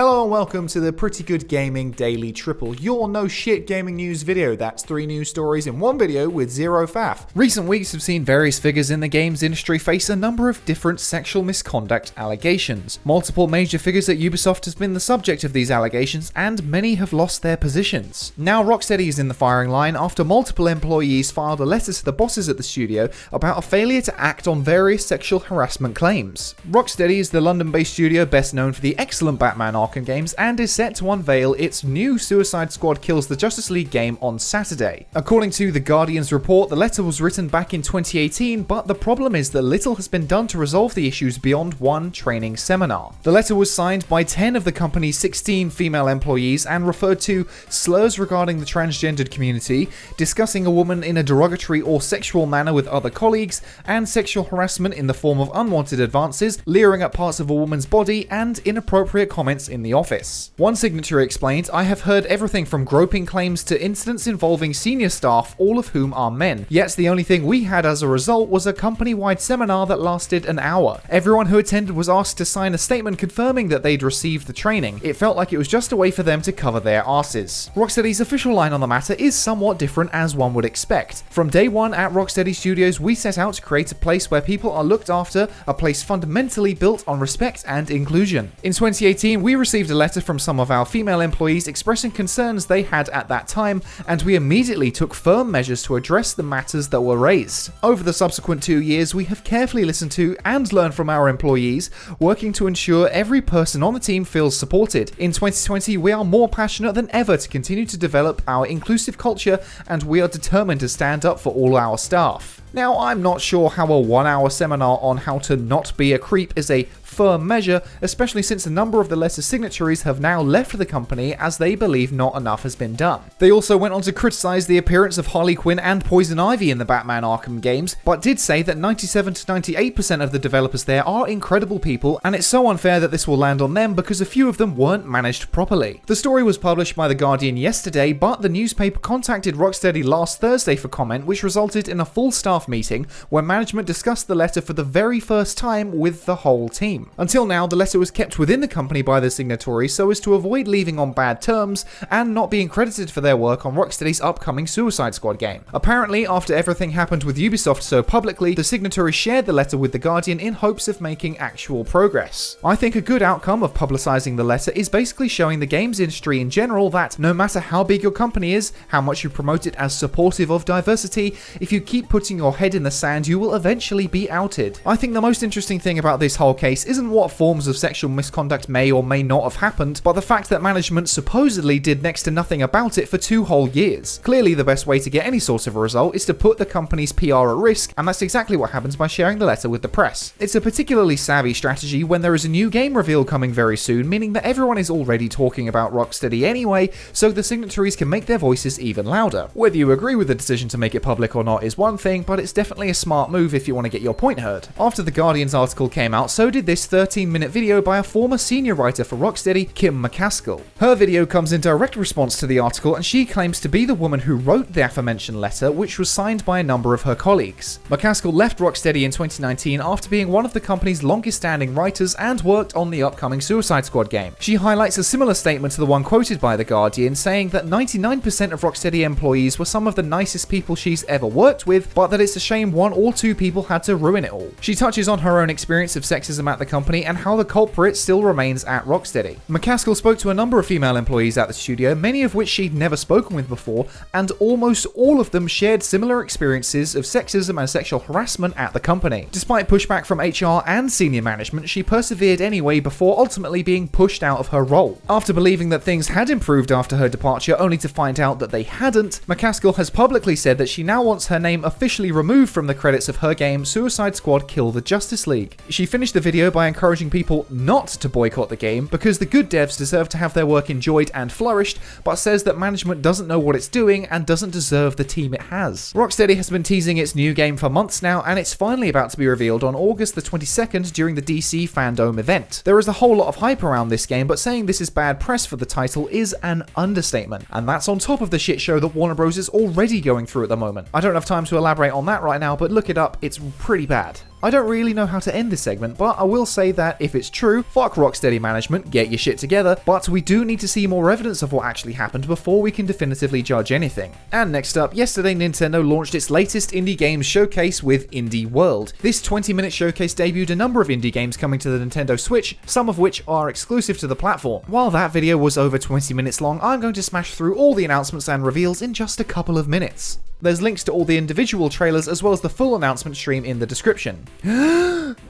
Hello and welcome to the Pretty Good Gaming Daily Triple, your no shit gaming news video. That's 3 news stories in one video with zero faff. Recent weeks have seen various figures in the games industry face a number of different sexual misconduct allegations. Multiple major figures at Ubisoft has been the subject of these allegations, and many have lost their positions. Now RockSteady is in the firing line after multiple employees filed a letter to the bosses at the studio about a failure to act on various sexual harassment claims. RockSteady is the London-based studio best known for the excellent Batman Arkham games and is set to unveil its new Suicide Squad Kills the Justice League game on Saturday. According to The Guardian's report, the letter was written back in 2018, but the problem is that little has been done to resolve the issues beyond one training seminar. The letter was signed by 10 of the company's 16 female employees and referred to slurs regarding the transgendered community, discussing a woman in a derogatory or sexual manner with other colleagues, and sexual harassment in the form of unwanted advances, leering at parts of a woman's body, and inappropriate comments in the office. One signatory explained, "I have heard everything from groping claims to incidents involving senior staff, all of whom are men. Yet the only thing we had as a result was a company-wide seminar that lasted an hour. Everyone who attended was asked to sign a statement confirming that they'd received the training. It felt like it was just a way for them to cover their asses." RockSteady's official line on the matter is somewhat different, as one would expect. From day one at RockSteady Studios, we set out to create a place where people are looked after, a place fundamentally built on respect and inclusion. In 2018, we received a letter from some of our female employees expressing concerns they had at that time, and we immediately took firm measures to address the matters that were raised. Over the subsequent 2 years, we have carefully listened to and learned from our employees, working to ensure every person on the team feels supported. In 2020, we are more passionate than ever to continue to develop our inclusive culture, and we are determined to stand up for all our staff. Now, I'm not sure how a 1-hour seminar on how to not be a creep is a firm measure, especially since a number of the letter signatories have now left the company as they believe not enough has been done. They also went on to criticize the appearance of Harley Quinn and Poison Ivy in the Batman Arkham games, but did say that 97 to 98% of the developers there are incredible people, and it's so unfair that this will land on them because a few of them weren't managed properly. The story was published by The Guardian yesterday, but the newspaper contacted RockSteady last Thursday for comment, which resulted in a full staff meeting where management discussed the letter for the very first time with the whole team. Until now, the letter was kept within the company by the signatories so as to avoid leaving on bad terms and not being credited for their work on RockSteady's upcoming Suicide Squad game. Apparently, after everything happened with Ubisoft so publicly, the signatories shared the letter with The Guardian in hopes of making actual progress. I think a good outcome of publicizing the letter is basically showing the games industry in general that no matter how big your company is, how much you promote it as supportive of diversity, if you keep putting your head in the sand, you will eventually be outed. I think the most interesting thing about this whole case isn't what forms of sexual misconduct may or may not have happened, but the fact that management supposedly did next to nothing about it for 2 whole years. Clearly, the best way to get any sort of a result is to put the company's PR at risk, and that's exactly what happens by sharing the letter with the press. It's a particularly savvy strategy when there is a new game reveal coming very soon, meaning that everyone is already talking about RockSteady anyway, so the signatories can make their voices even louder. Whether you agree with the decision to make it public or not is one thing, but it's definitely a smart move if you want to get your point heard. After The Guardian's article came out, so did this 13-minute video by a former senior writer for RockSteady, Kim McCaskill. Her video comes in direct response to the article, and she claims to be the woman who wrote the aforementioned letter, which was signed by a number of her colleagues. McCaskill left RockSteady in 2019 after being one of the company's longest-standing writers and worked on the upcoming Suicide Squad game. She highlights a similar statement to the one quoted by The Guardian, saying that 99% of RockSteady employees were some of the nicest people she's ever worked with, but that it's a shame 1 or 2 people had to ruin it all. She touches on her own experience of sexism at the company and how the culprit still remains at RockSteady. McCaskill spoke to a number of female employees at the studio, many of which she'd never spoken with before, and almost all of them shared similar experiences of sexism and sexual harassment at the company. Despite pushback from HR and senior management, she persevered anyway before ultimately being pushed out of her role. After believing that things had improved after her departure only to find out that they hadn't, McCaskill has publicly said that she now wants her name officially removed from the credits of her game Suicide Squad Kill the Justice League. She finished the video by encouraging people not to boycott the game because the good devs deserve to have their work enjoyed and flourished, but says that management doesn't know what it's doing and doesn't deserve the team it has. RockSteady has been teasing its new game for months now, and it's finally about to be revealed on August the 22nd during the DC Fandom event. There is a whole lot of hype around this game, but saying this is bad press for the title is an understatement, and that's on top of the shit show that Warner Bros is already going through at the moment. I don't have time to elaborate on that right now, but look it up, it's pretty bad. I don't really know how to end this segment, but I will say that if it's true, fuck RockSteady management, get your shit together, but we do need to see more evidence of what actually happened before we can definitively judge anything. And next up, yesterday Nintendo launched its latest indie games showcase with Indie World. This 20-minute showcase debuted a number of indie games coming to the Nintendo Switch, some of which are exclusive to the platform. While that video was over 20 minutes long, I'm going to smash through all the announcements and reveals in just a couple of minutes. There's links to all the individual trailers as well as the full announcement stream in the description.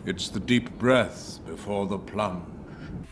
It's the deep breath before the plunge.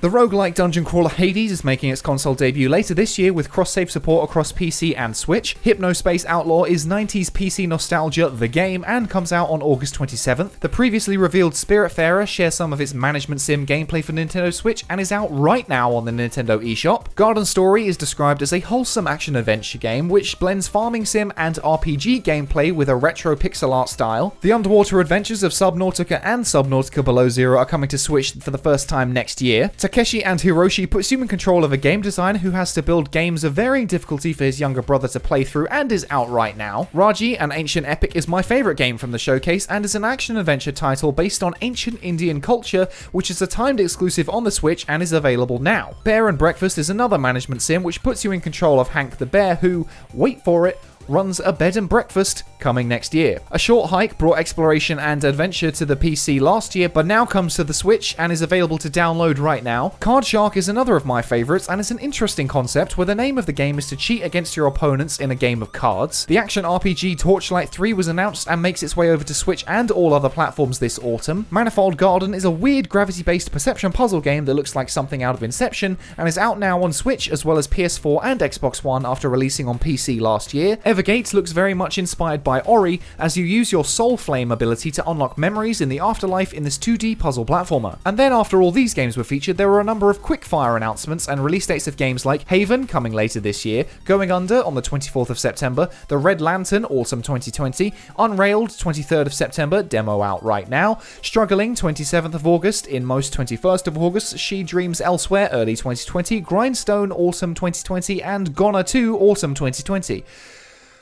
The roguelike dungeon crawler Hades is making its console debut later this year with cross-save support across PC and Switch. Hypnospace Outlaw is 90s PC nostalgia the game and comes out on August 27th. The previously revealed Spiritfarer shares some of its management sim gameplay for Nintendo Switch and is out right now on the Nintendo eShop. Garden Story is described as a wholesome action-adventure game which blends farming sim and RPG gameplay with a retro pixel art style. The underwater adventures of Subnautica and Subnautica Below Zero are coming to Switch for the first time next year. Takeshi and Hiroshi puts you in control of a game designer who has to build games of varying difficulty for his younger brother to play through and is out right now. Raji, an ancient epic, is my favourite game from the showcase and is an action-adventure title based on ancient Indian culture, which is a timed exclusive on the Switch and is available now. Bear and Breakfast is another management sim which puts you in control of Hank the Bear who, wait for it, runs a bed and breakfast, coming next year. A Short Hike brought exploration and adventure to the PC last year, but now comes to the Switch and is available to download right now. Card Shark is another of my favourites and is an interesting concept where the name of the game is to cheat against your opponents in a game of cards. The action RPG Torchlight 3 was announced and makes its way over to Switch and all other platforms this autumn. Manifold Garden is a weird gravity-based perception puzzle game that looks like something out of Inception and is out now on Switch as well as PS4 and Xbox One after releasing on PC last year. Evergate looks very much inspired by Ori as you use your Soul Flame ability to unlock memories in the afterlife in this 2D puzzle platformer. And then after all these games were featured, there were a number of quickfire announcements and release dates of games like Haven coming later this year, Going Under on the 24th of September, The Red Lantern autumn 2020, Unrailed 23rd of September, demo out right now, Struggling 27th of August, Inmost 21st of August, She Dreams Elsewhere early 2020, Grindstone autumn 2020, and Goner 2 autumn 2020.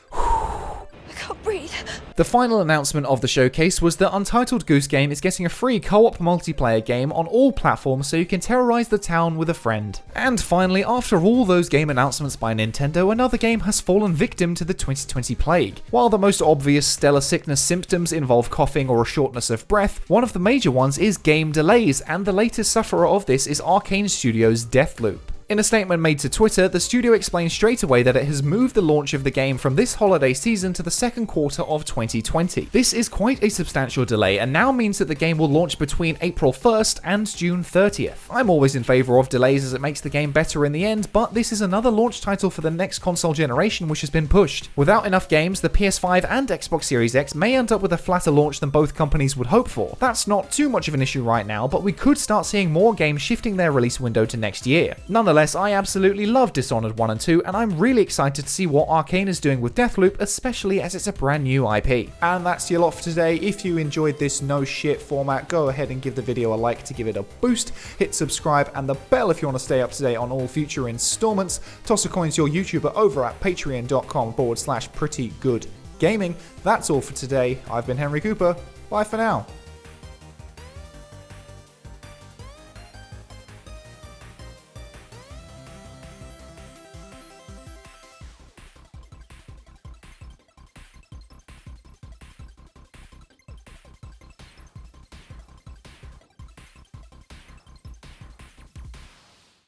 I can't breathe. The final announcement of the showcase was that Untitled Goose Game is getting a free co-op multiplayer game on all platforms so you can terrorize the town with a friend. And finally, after all those game announcements by Nintendo, another game has fallen victim to the 2020 plague. While the most obvious stellar sickness symptoms involve coughing or a shortness of breath, one of the major ones is game delays, and the latest sufferer of this is Arcane Studios' Deathloop. In a statement made to Twitter, the studio explained straight away that it has moved the launch of the game from this holiday season to the second quarter of 2020. This is quite a substantial delay and now means that the game will launch between April 1st and June 30th. I'm always in favour of delays as it makes the game better in the end, but this is another launch title for the next console generation which has been pushed. Without enough games, the PS5 and Xbox Series X may end up with a flatter launch than both companies would hope for. That's not too much of an issue right now, but we could start seeing more games shifting their release window to next year. Nonetheless, I absolutely love Dishonored 1 and 2, and I'm really excited to see what Arcane is doing with Deathloop, especially as it's a brand new IP. And that's your lot for today. If you enjoyed this no shit format, go ahead and give the video a like to give it a boost, hit subscribe and the bell if you want to stay up to date on all future installments. Toss a coin to your YouTuber over at patreon.com/prettygoodgaming. That's all for today. I've been Henry Cooper. Bye for now.